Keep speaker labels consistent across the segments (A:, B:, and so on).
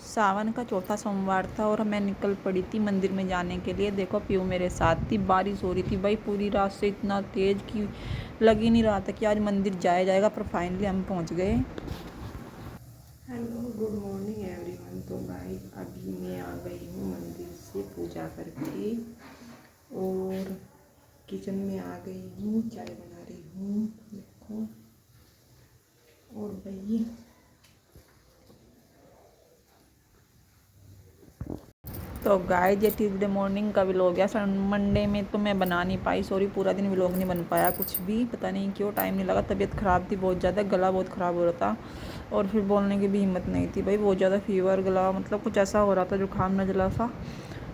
A: सावन का चौथा सोमवार था और मैं निकल पड़ी थी मंदिर में जाने के लिए। देखो पीयू मेरे साथ थी। बारिश हो रही थी भाई पूरी रात से, इतना तेज कि लग ही नहीं रहा था कि आज मंदिर जाया जाएगा, पर फाइनली हम पहुंच गए।
B: Hello good morning everyone. तो गाइस अभी मैं आ गई हूँ मंदिर से पूजा करके और किचन में आ गई हूँ, चाय बना रही हूँ देखो। और भाई
A: तो गाइस ये ट्यूसडे मॉर्निंग का व्लॉग है। मंडे में तो मैं बना नहीं पाई, सॉरी, पूरा दिन व्लॉग नहीं बन पाया कुछ भी, पता नहीं क्यों, टाइम नहीं लगा। तबीयत ख़राब थी बहुत ज़्यादा, गला बहुत ख़राब हो रहा था और फिर बोलने की भी हिम्मत नहीं थी भाई। बहुत ज़्यादा फीवर, गला मतलब कुछ ऐसा हो रहा था, जुकाम नज़ला सा।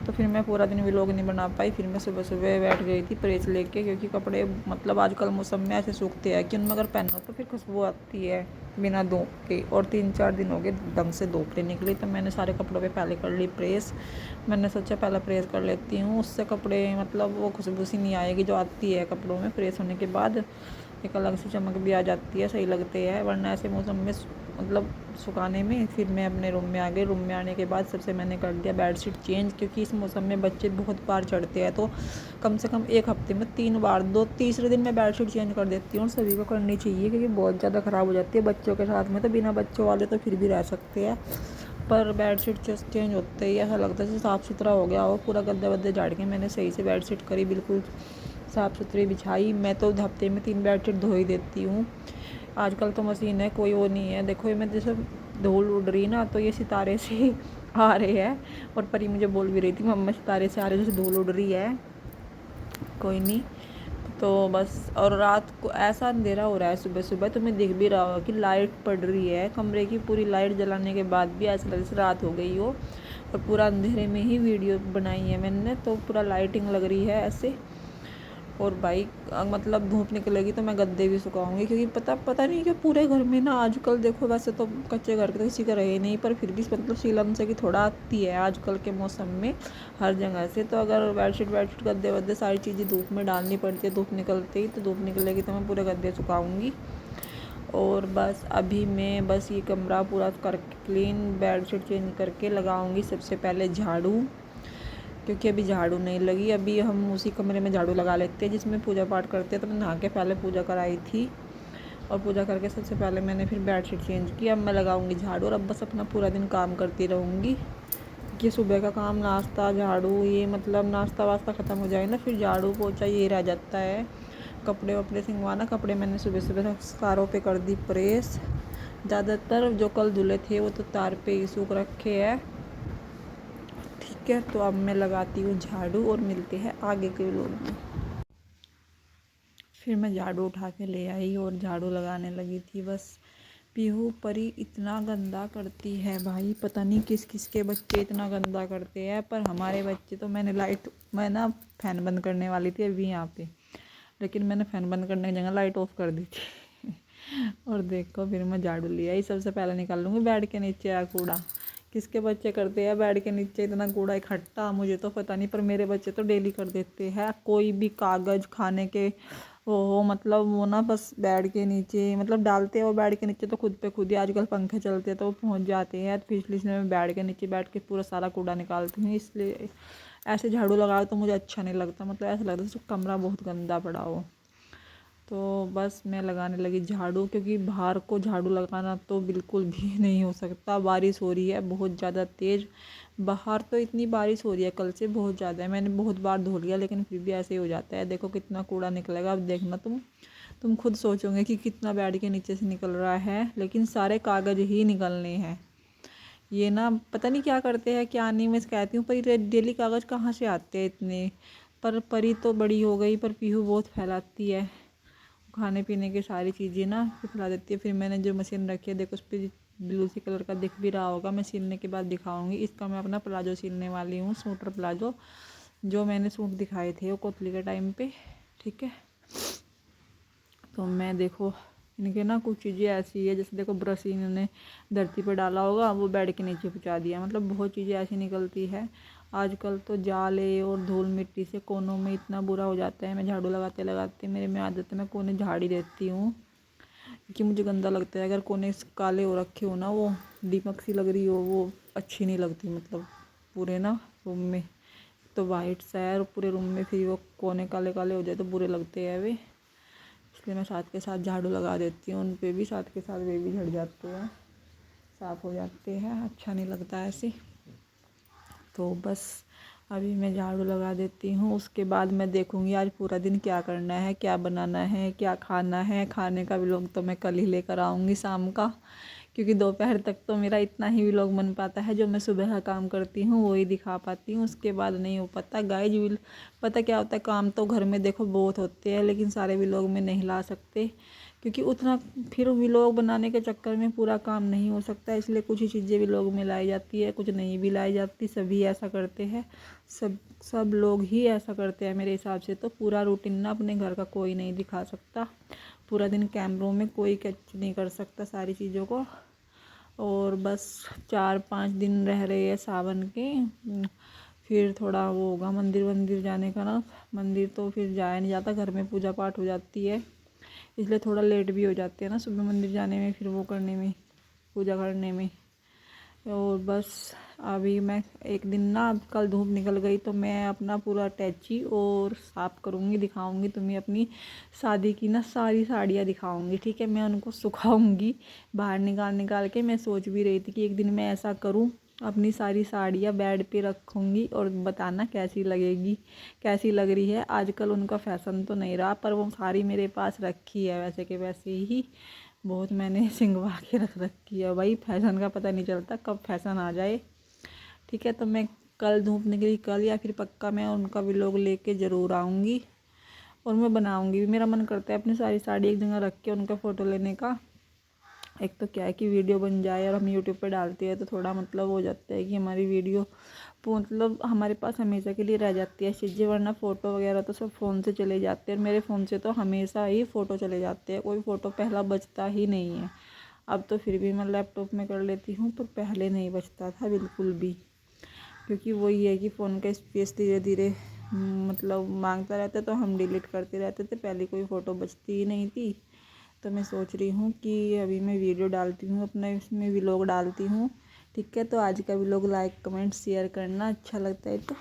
A: तो फिर मैं पूरा दिन व्लॉग नहीं बना पाई। फिर मैं सुबह सुबह बैठ गई थी प्रेस लेके, क्योंकि कपड़े मतलब आजकल मौसम में ऐसे सूखते हैं कि उनमें अगर पहनो तो फिर खुशबू आती है बिना धोप के, और 3-4 दिन हो गए ढंग से धूप नहीं निकली। तो मैंने सारे कपड़ों पे पहले कर ली प्रेस। मैंने सोचा पहले प्रेस कर लेती हूँ, उससे कपड़े मतलब वो खुशबू सी नहीं आएगी जो आती है कपड़ों में प्रेस होने के बाद। एक अलग सी चमक भी आ जाती है, सही लगते हैं। वरना ऐसे मौसम में मतलब सुखाने में। फिर मैं अपने रूम में आ गई। रूम में आने के बाद सबसे मैंने कर दिया बेडशीट चेंज, क्योंकि इस मौसम में बच्चे बहुत बार चढ़ते हैं, तो कम से कम एक हफ्ते में 3 बार, तीसरे दिन मैं बेडशीट चेंज कर देती हूँ। सभी को करनी चाहिए क्योंकि बहुत ज़्यादा ख़राब हो जाती है बच्चों के साथ में। तो बिना बच्चों वाले तो फिर भी रह सकते हैं, पर बेडशीट चेंज होते ही ऐसा लगता है जैसे साफ़ सुथरा हो गया हो। पूरा गद्दे वद्दे झाड़ के मैंने सही से बेडशीट करी, बिल्कुल साफ़ सुथरी बिछाई। मैं तो हफ्ते में 3 बेडशीट धो ही देती हूँ। आजकल तो मशीन है, कोई वो नहीं है। देखो ये मैं जैसे धूल उड़ रही ना, तो ये सितारे से आ रहे हैं। और परी मुझे बोल भी रही थी मम्मा सितारे से आ रहे, जैसे धूल उड़ रही है। कोई नहीं। तो बस, और रात को ऐसा अंधेरा हो रहा है सुबह सुबह, तुम्हें दिख भी रहा होगा कि लाइट पड़ रही है कमरे की। पूरी लाइट जलाने के बाद भी ऐसा लग जैसे रात हो गई हो। और पूरा अंधेरे में ही वीडियो बनाई है मैंने, तो पूरा लाइटिंग लग रही है ऐसे। और भाई मतलब धूप निकलेगी तो मैं गद्दे भी सुखाऊंगी, क्योंकि पता नहीं कि पूरे घर में ना आजकल देखो, वैसे तो कच्चे घर के तो किसी का रहे नहीं, पर फिर भी मतलब सीलन से कि थोड़ा आती है आजकल के मौसम में हर जगह से। तो अगर बेडशीट गद्दे वद्दे सारी चीज़ें धूप में डालनी पड़ती है धूप निकलते ही, तो धूप निकलेगी तो मैं पूरे गद्दे सुखाऊंगी। और बस अभी मैं बस ये कमरा पूरा करके क्लीन बेडशीट चेंज करके लगाऊंगी सबसे पहले झाड़ू, क्योंकि अभी झाड़ू नहीं लगी। अभी हम उसी कमरे में झाड़ू लगा लेते हैं जिसमें पूजा पाठ करते हैं। तो मैं नहा के पहले पूजा कराई थी, और पूजा करके सबसे पहले मैंने फिर बेडशीट चेंज की। अब मैं लगाऊंगी झाड़ू और अब बस अपना पूरा दिन काम करती रहूँगी, कि सुबह का काम नाश्ता झाड़ू, ये मतलब नाश्ता वास्ता ख़त्म हो जाए ना, फिर झाड़ू पोछा ये रह जाता है। कपड़े वपड़े सिंगवाना, कपड़े मैंने सुबह सुबह तारों पे कर दी प्रेस। ज़्यादातर जो कल धुले थे वो तो तार पे ही सूख रखे हैं। ठीक है, तो अब मैं लगाती हूँ झाड़ू और मिलते हैं आगे के व्लॉग में। फिर मैं झाड़ू उठा के ले आई और झाड़ू लगाने लगी थी। बस पीहू परी इतना गंदा करती है भाई, पता नहीं किस किस के बच्चे इतना गंदा करते हैं। पर हमारे बच्चे तो मैं ना फ़ैन बंद करने वाली थी अभी यहाँ पे, लेकिन मैंने फ़ैन बंद करने की जगह लाइट ऑफ कर दी थी। और देखो फिर मैं झाड़ू ले आई। सबसे पहले निकाल लूँगी बेड के नीचे आ कूड़ा। किसके बच्चे करते हैं बेड के नीचे इतना कूड़ा इकट्ठा, मुझे तो पता नहीं, पर मेरे बच्चे तो डेली कर देते हैं। कोई भी कागज़ खाने के वो मतलब वो ना बस बेड के नीचे मतलब डालते हैं, वो बेड के नीचे तो खुद पे खुद ही आजकल पंखे चलते हैं तो वो पहुंच जाते हैं। तो इसलिए मैं बेड के नीचे बैठ के पूरा सारा कूड़ा निकालती हूँ। इसलिए ऐसे झाड़ू लगाओ तो मुझे अच्छा नहीं लगता, मतलब ऐसा लगता है जैसे कमरा बहुत गंदा पड़ा हो। तो बस मैं लगाने लगी झाड़ू, क्योंकि बाहर को झाड़ू लगाना तो बिल्कुल भी नहीं हो सकता। बारिश हो रही है बहुत ज़्यादा तेज़, बाहर तो इतनी बारिश हो रही है कल से बहुत ज़्यादा है। मैंने बहुत बार धो लिया लेकिन फिर भी ऐसे ही हो जाता है। देखो कितना कूड़ा निकलेगा, अब देखना तुम खुद सोचोगे कि कितना बेड के नीचे से निकल रहा है, लेकिन सारे कागज़ ही निकलने हैं। ये ना पता नहीं क्या करते हैं क्या नहीं, मैं कहती हूँ पर डेली कागज़ कहाँ से आते हैं इतने। पर परी तो बड़ी हो गई, पर पीहू बहुत फैलाती है खाने पीने की सारी चीज़ें ना खिला देती है। फिर मैंने जो मशीन रखी है देखो उस पर ब्लू सी कलर का दिख भी रहा होगा, मैं सिलने के बाद दिखाऊंगी। इसका मैं अपना प्लाजो सिलने वाली हूँ, सूटर प्लाजो, जो मैंने सूट दिखाए थे वो कोतली के टाइम पे। ठीक है, तो मैं देखो इनके ना कुछ चीज़ें ऐसी है, जैसे देखो ब्रश इन्होंने धरती पर डाला होगा वो बेड के नीचे पहुँचा दिया, मतलब बहुत चीज़ें ऐसी निकलती है आजकल। तो जाले और धूल मिट्टी से कोनों में इतना बुरा हो जाता है। मैं झाड़ू लगाते लगाते मेरे में आदत है मैं कोने झाड़ ही देती हूँ, क्योंकि मुझे गंदा लगता है अगर कोने काले हो रखे हो ना, वो दीमक सी लग रही हो, वो अच्छी नहीं लगती। मतलब पूरे ना रूम में तो वाइट सा है और पूरे रूम में फिर वो कोने काले काले हो जाए तो बुरे लगते हैं वे। इसलिए मैं साथ के साथ झाड़ू लगा देती हूँ उन पे भी, साथ के साथ वे भी झड़ जाते हैं, साफ़ हो जाते हैं, अच्छा नहीं लगता ऐसे। तो बस अभी मैं झाड़ू लगा देती हूँ, उसके बाद मैं देखूँगी आज पूरा दिन क्या करना है, क्या बनाना है, क्या खाना है। खाने का व्लॉग तो मैं कल ही लेकर आऊँगी शाम का, क्योंकि दोपहर तक तो मेरा इतना ही व्लॉग बन पाता है। जो मैं सुबह का काम करती हूँ वही दिखा पाती हूँ, उसके बाद नहीं हो पाता गाइज। पता क्या होता है, काम तो घर में देखो बहुत होते हैं, लेकिन सारे व्लॉग में नहीं ला सकते, क्योंकि उतना फिर व्लॉग बनाने के चक्कर में पूरा काम नहीं हो सकता। इसलिए कुछ ही चीज़ें व्लॉग में लाई जाती है, कुछ नहीं भी लाई जाती। सभी ऐसा करते हैं, सब लोग ही ऐसा करते हैं मेरे हिसाब से। तो पूरा रूटीन ना अपने घर का कोई नहीं दिखा सकता, पूरा दिन कैमरों में कोई कैच नहीं कर सकता सारी चीज़ों को। और बस 4-5 दिन रह रहे हैं सावन के, फिर थोड़ा वो होगा मंदिर जाने का ना। मंदिर तो फिर जाया नहीं जाता, घर में पूजा पाठ हो जाती है, इसलिए थोड़ा लेट भी हो जाते हैं ना सुबह मंदिर जाने में, फिर वो करने में, पूजा करने में। और बस अभी मैं एक दिन ना, अब कल धूप निकल गई तो मैं अपना पूरा अटैची और साफ़ करूँगी, दिखाऊँगी तुम्हें अपनी शादी की ना सारी साड़ियाँ दिखाऊँगी। ठीक है, मैं उनको सुखाऊँगी बाहर निकाल के। मैं सोच भी रही थी कि एक दिन मैं ऐसा करूँ, अपनी सारी साड़ियाँ बेड पे रखूँगी और बताना कैसी लगेगी, कैसी लग रही है। आजकल उनका फैशन तो नहीं रहा, पर वो साड़ी मेरे पास रखी है वैसे के वैसे ही, बहुत मैंने सिंगवा के रख रखी है। भाई फैशन का पता नहीं चलता कब फैशन आ जाए। ठीक है, तो मैं कल धूप निकली कल या फिर पक्का मैं उनका व्लॉग लेके ज़रूर आऊँगी और मैं बनाऊँगी भी। मेरा मन करता है अपनी सारी साड़ी एक जगह रख के उनका फ़ोटो लेने का। एक तो क्या है कि वीडियो बन जाए और हम यूट्यूब पे डालते हैं तो थोड़ा मतलब हो जाता है कि हमारी वीडियो मतलब हमारे पास हमेशा के लिए रह जाती है चीज़ें, वरना फ़ोटो वगैरह तो सब फ़ोन से चले जाते हैं। मेरे फ़ोन से तो हमेशा ही फ़ोटो चले जाते हैं, कोई फ़ोटो पहला बचता ही नहीं है। अब तो फिर भी मैं लैपटॉप में कर लेती हूँ, पर पहले नहीं बचता था बिल्कुल भी, क्योंकि वही है कि फ़ोन का स्पेस धीरे धीरे मतलब मांगता रहता है, तो हम डिलीट करते रहते थे। पहले कोई फ़ोटो बचती ही नहीं थी। तो मैं सोच रही हूँ कि अभी मैं वीडियो डालती हूँ, अपना इसमें व्लॉग डालती हूँ। ठीक है, तो आज का व्लॉग लाइक कमेंट शेयर करना, अच्छा लगता है तो